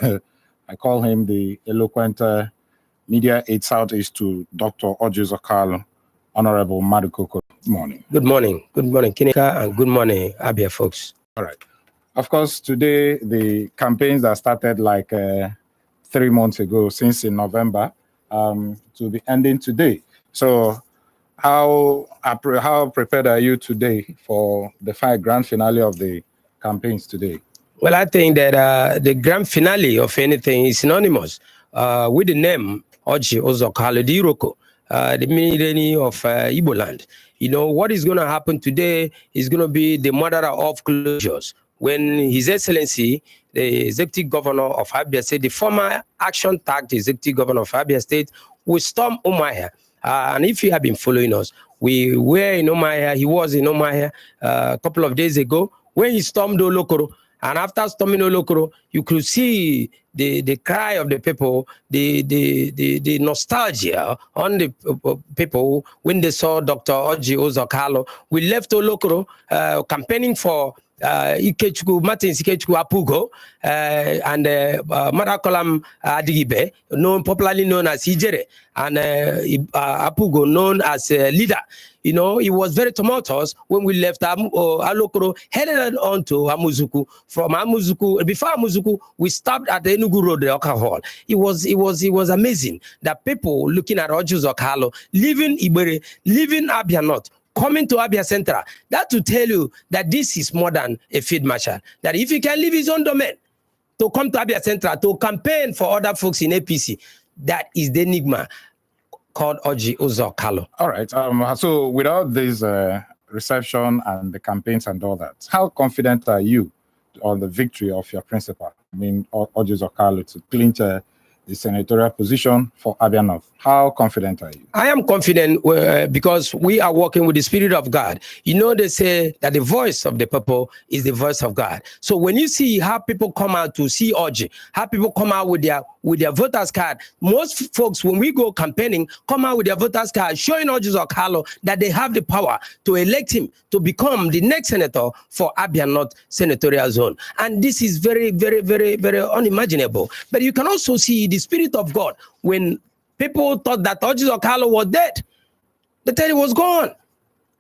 I call him the eloquent media aide Southeast to Dr. Orji Kalu, Honorable Madukoko. Good morning. Good morning. Good morning, Ginika, and good morning, Abia folks. All right. Of course, today, the campaigns that started like 3 months ago, since in November, to be ending today. So how prepared are you today for the grand finale of the campaigns today? Well, I think that the grand finale of anything is synonymous with the name Orji Kalu Diroko, the meaning of Igbo land. You know, what is going to happen today is going to be the mother of closures. When His Excellency, the Executive Governor of Abia State, the former action-tagged Executive Governor of Abia State, will storm Umuahia. And if you have been following us, we were in Umuahia. He was in Umuahia a couple of days ago when he stormed Olokoro. And after storming Olokoro, you could see the cry of the people, the nostalgia on the people when they saw Dr. Orji Kalu. We left Olokoro campaigning for Ikechukwu, Martins Ikechukwu Apugo, and Marakolam Adigibe, popularly known as Ijere, and Apugo, known as leader. You know, it was very tumultuous when we left Alokoro, headed on to Amuzuku. From Amuzuku, before Amuzuku, we stopped at the Enugu Road, the Oka Hall. It was amazing that people looking at Orji Kalu, leaving Ibere, leaving Abia North, coming to Abia Central. That to tell you that this is more than a field marshal. That if he can leave his own domain to come to Abia Central to campaign for other folks in APC, that is the enigma called Orji Kalu. All right. So without this reception and the campaigns and all that, how confident are you on the victory of your principal? I mean, Orji Kalu, to clinch the senatorial position for Abia North. How confident are you? I am confident because we are working with the Spirit of God. You know, they say that the voice of the people is the voice of God. So when you see how people come out to see Orji, how people come out with their voters card, most folks, when we go campaigning, come out with their voters card, showing Orji Kalu that they have the power to elect him to become the next senator for Abia North senatorial zone. And this is very, very, very, very unimaginable. But you can also see the Spirit of God when people thought that Orji Kalu was dead. They thought he was gone.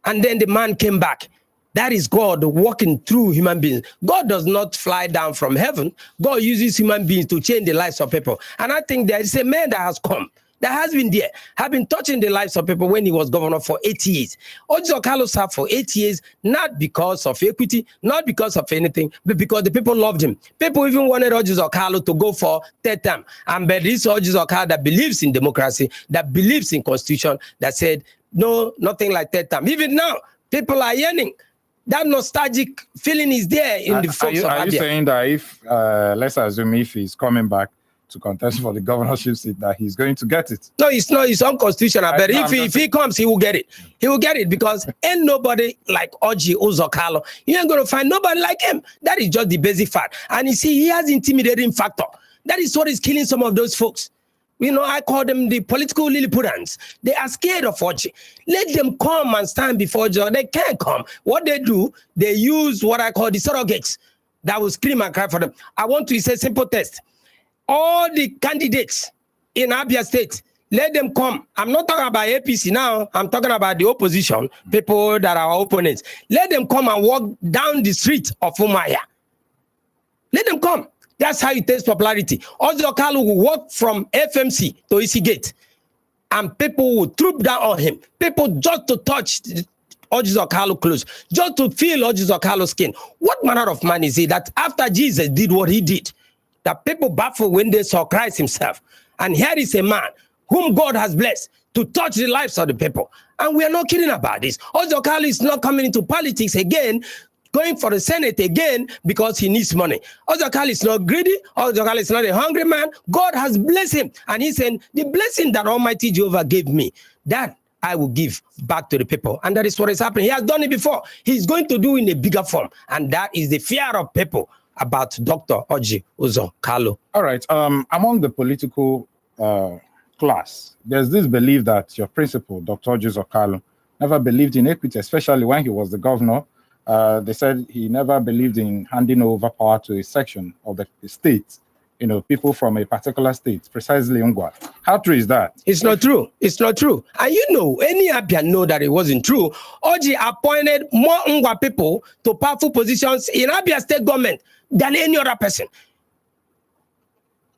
And then the man came back. That is God walking through human beings. God does not fly down from heaven. God uses human beings to change the lives of people. And I think there is a man that has come, that has been there, have been touching the lives of people when he was governor for 8 years. Orji Kalu served for 8 years, not because of equity, not because of anything, but because the people loved him. People even wanted Orji Kalu to go for third term. And but this Orji Kalu that believes in democracy, that believes in constitution, that said, no, nothing like third term. Even now, people are yearning. That nostalgic feeling is there in the folks of Abia. Are you saying that if, let's assume if he's coming back to contest for the governorship seat, that he's going to get it? No, it's not. It's unconstitutional. But if he comes, he will get it. He will get it because ain't nobody like Orji Kalu. You ain't going to find nobody like him. That is just the basic fact. And you see, he has intimidating factor. That is what is killing some of those folks. You know, I call them the political Lilliputans. They are scared of Orji. Let them come and stand before Orji. They can't come. What they do, they use what I call the surrogates that will scream and cry for them. I want to say a simple test. All the candidates in Abia State, let them come. I'm not talking about APC now. I'm talking about the opposition, people that are opponents. Let them come and walk down the street of Umuahia. Let them come. That's how it takes popularity. Orji Kalu will walk from FMC to Eastgate, and people will troop down on him. People just to touch Orji Kalu clothes, just to feel Orji Kalu's skin. What manner of man is he that after Jesus did what he did, that people baffled when they saw Christ himself? And here is a man whom God has blessed to touch the lives of the people. And we are not kidding about this. Orji Kalu is not coming into politics again, going for the Senate again because he needs money. Orji Kalu is not greedy. Orji Kalu is not a hungry man. God has blessed him. And he said, the blessing that Almighty Jehovah gave me, that I will give back to the people. And that is what is happening. He has done it before. He's going to do it in a bigger form. And that is the fear of people about Dr. Orji Kalu. All right. Among the political class, there's this belief that your principal, Dr. Orji Kalu, never believed in equity, especially when he was the governor. They said he never believed in handing over power to a section of the state people from a particular state, precisely Ngwa. How true is that? It's not true. It's not true. And any Abia know that it wasn't true. Orji appointed more Ngwa people to powerful positions in Abia state government than any other person.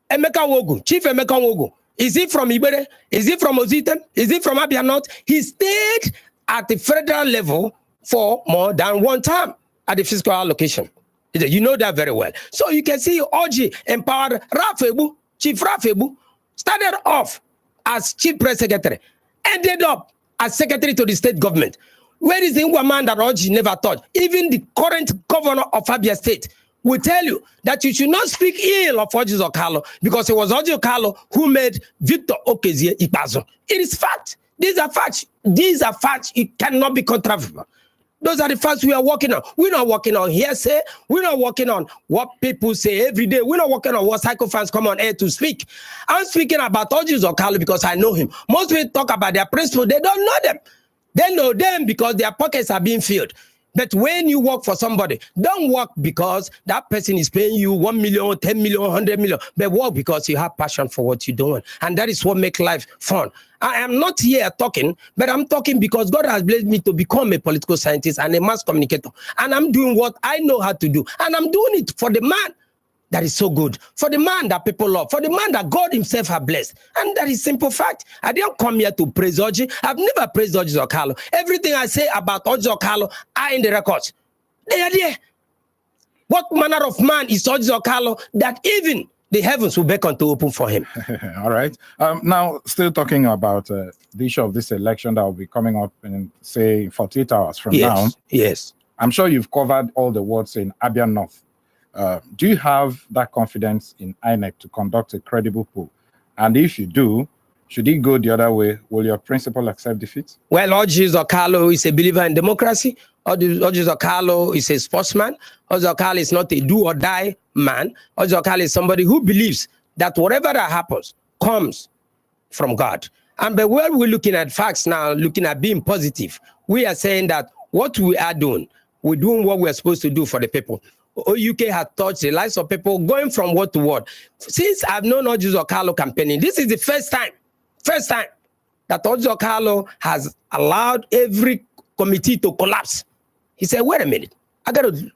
Emeka Wogu, Chief Emeka Wogu, is he from Ibere? Is he from Ozitem? Is he from Abia North? He stayed at the federal level for more than one term at the fiscal allocation. You know that very well. So you can see Orji empowered Rafebu, Chief Rafebu, started off as Chief Press Secretary, ended up as Secretary to the state government. Where is the Ngwa man that Orji never touched? Even the current governor of Abia State will tell you that you should not speak ill of Orji Kalu because it was Orji Kalu who made Victor Okezie Ikpazo. It is fact. These are facts. These are facts. It cannot be controversial. Those are the facts we are working on. We're not working on hearsay. We're not working on what people say every day. We're not working on what psychophants come on air to speak. I'm speaking about Orji Kalu because I know him. Most people talk about their principles. They don't know them. They know them because their pockets are being filled. But when you work for somebody, don't work because that person is paying you 1 million, 10 million, 100 million, but work because you have passion for what you're doing. And that is what makes life fun. I am not here talking, but I'm talking because God has blessed me to become a political scientist and a mass communicator. And I'm doing what I know how to do. And I'm doing it for the man that is so good, for the man that people love, for the man that God himself has blessed. And that is simple fact. I didn't come here to praise Orji. I've never praised Orji Kalu. Everything I say about Orji Kalu are in the records. They are there. What manner of man is Orji Kalu that even the heavens will beckon to open for him? All right. Now, still talking about the issue of this election that will be coming up in, say, 48 hours from now. Yes. I'm sure you've covered all the wards in Abia North. Do you have that confidence in INEC to conduct a credible poll? And if you do, should it go the other way? Will your principal accept defeat? Well, Orji Kalu is a believer in democracy. Orji Kalu is a sportsman. Orji Kalu is not a do-or-die man. Orji Kalu is somebody who believes that whatever that happens comes from God. And but when we're looking at facts now, looking at being positive, we are saying that what we are doing, we're doing what we're supposed to do for the people. UK has touched the lives of people going from word to word. Since I've known Orji Kalu campaigning, this is the first time that Orji Kalu has allowed every committee to collapse. He said, wait a minute, I got to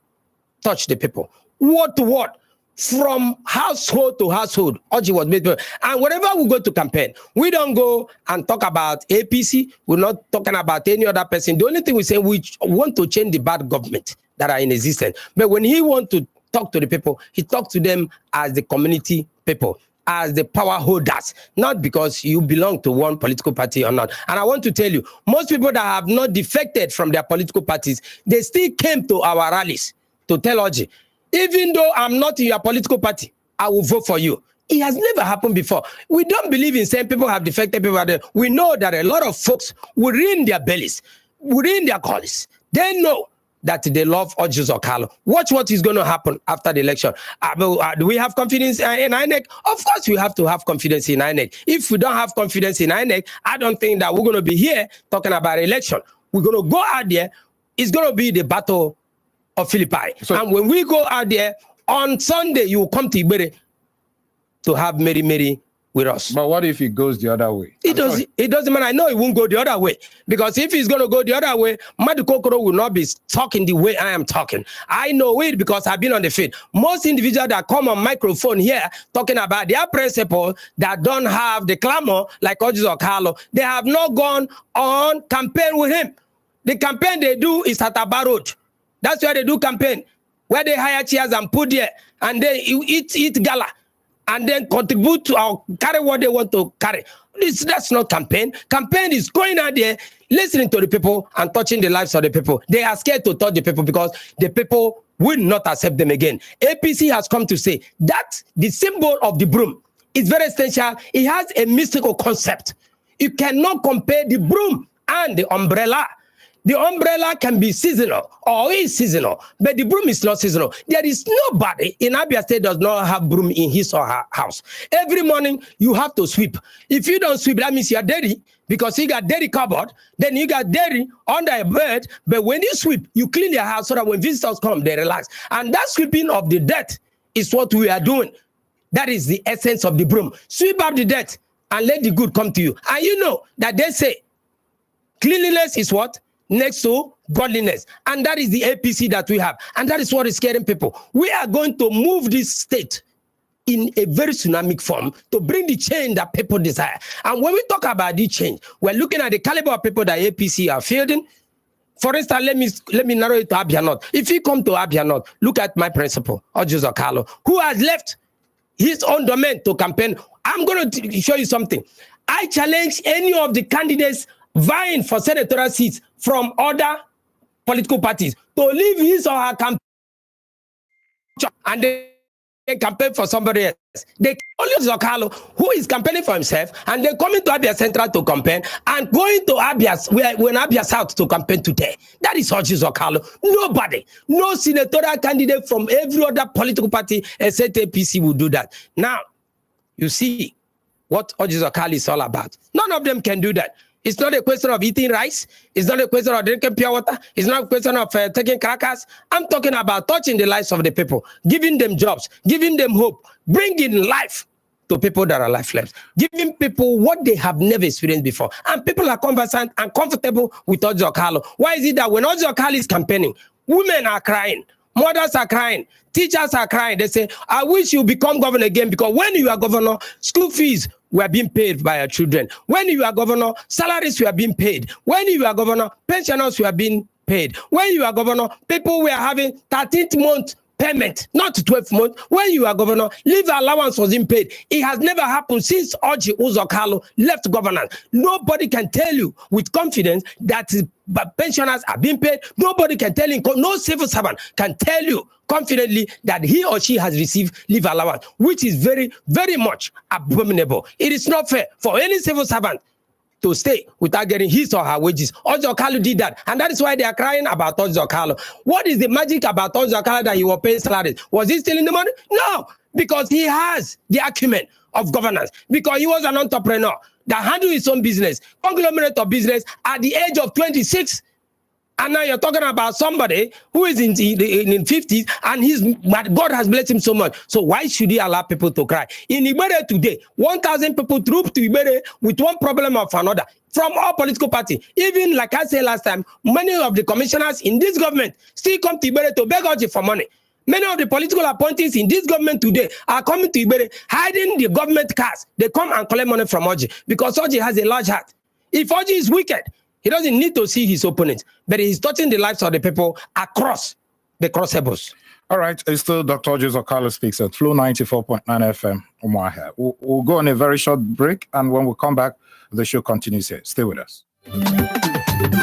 touch the people. Word to word, from household to household, Orji was made. And whenever we go to campaign, we don't go and talk about APC. We're not talking about any other person. The only thing we say, we want to change the bad government that are in existence. But when he wants to talk to the people, he talks to them as the community people, as the power holders, not because you belong to one political party or not. And I want to tell you, most people that have not defected from their political parties, they still came to our rallies to tell Orji, even though I'm not in your political party, I will vote for you. It has never happened before. We don't believe in saying people have defected, people are there. We know that a lot of folks within their bellies, within their colors, they know that they love Orji Kalu. Watch what is going to happen after the election. Do we have confidence in INEC? Of course, we have to have confidence in INEC. If we don't have confidence in INEC, I don't think that we're going to be here talking about election. We're going to go out there. It's going to be the battle of Philippi. And when we go out there, on Sunday, you will come to Ibere to have Mary with us. But what if it goes the other way? It doesn't matter. I know it won't go the other way. Because if it's going to go the other way, Madu Kokoro will not be talking the way I am talking. I know it because I've been on the field. Most individuals that come on microphone here talking about their principle that don't have the clamor like Orji Kalu, they have not gone on campaign with him. The campaign they do is at Aba Road. That's where they do campaign, where they hire chairs and put there, and then you eat gala, and then contribute to or carry what they want to carry. That's not campaign. Campaign is going out there, listening to the people and touching the lives of the people. They are scared to touch the people because the people will not accept them again. APC has come to say that the symbol of the broom is very essential. It has a mystical concept. You cannot compare the broom and the umbrella. The umbrella can be seasonal or is seasonal, but the broom is not seasonal. There is nobody in Abia State does not have broom in his or her house. Every morning, you have to sweep. If you don't sweep, that means you're dirty because you got dirty cupboard, then you got dirty under a bed. But when you sweep, you clean your house so that when visitors come, they relax. And that sweeping of the dirt is what we are doing. That is the essence of the broom. Sweep up the dirt and let the good come to you. And you know that they say cleanliness is what? Next to godliness. And that is the APC that we have. And that is what is scaring people. We are going to move this state in a very tsunamic form to bring the change that people desire. And when we talk about the change, we're looking at the caliber of people that APC are fielding. For instance, let me narrow it to Abia North. If you come to Abia North, look at my principal, Orji Kalu, who has left his own domain to campaign. I'm going to show you something. I challenge any of the candidates vying for senatorial seats from other political parties to leave his or her campaign and they campaign for somebody else. They only Zokalo, who is campaigning for himself, and they're coming to Abia Central to campaign and going to Abia South to campaign today. That is Orji Zokalo. Nobody, no senatorial candidate from every other political party except APC will do that. Now, you see what Orji Zokalo is all about. None of them can do that. It's not a question of eating rice. It's not a question of drinking pure water. It's not a question of taking crackers. I'm talking about touching the lives of the people, giving them jobs, giving them hope, bringing life to people that are lifeless, giving people what they have never experienced before. And people are conversant and comfortable with Orji Kalu. Why is it that when Orji Kalu is campaigning, women are crying, mothers are crying, teachers are crying. They say, I wish you become governor again, because when you are governor, school fees were being paid by your children. When you are governor, salaries were being paid. When you are governor, pensioners were being paid. When you are governor, people were having 13th month payment, not 12th month. When you are governor, leave allowance was being paid. It has never happened since Orji Kalu left governance. Nobody can tell you with confidence that pensioners are being paid. Nobody can tell you, no civil servant can tell you confidently that he or she has received leave allowance, which is very, very much abominable. It is not fair for any civil servant to stay without getting his or her wages. Orji Kalu did that, and that is why they are crying about Orji Kalu. What is the magic about Orji Kalu that he was paying salaries? Was he stealing the money? No, because he has the acumen of governance, because he was an entrepreneur that handled his own business, conglomerate of business at the age of 26. And now you're talking about somebody who is in 50s and God has blessed him so much. So why should he allow people to cry? In Ibere today, 1,000 people trooped to Ibere with one problem of another from all political parties. Even like I said last time, many of the commissioners in this government still come to Ibere to beg Orji for money. Many of the political appointees in this government today are coming to Ibere, hiding the government cars. They come and collect money from Orji because Orji has a large heart. If Orji is wicked, he doesn't need to see his opponents, but he's touching the lives of the people across the crossovers. All right, it's still Dr. Orji Kalu speaks at Flow 94.9 FM, Oluoha. We'll go on a very short break, and when we come back, the show continues here. Stay with us.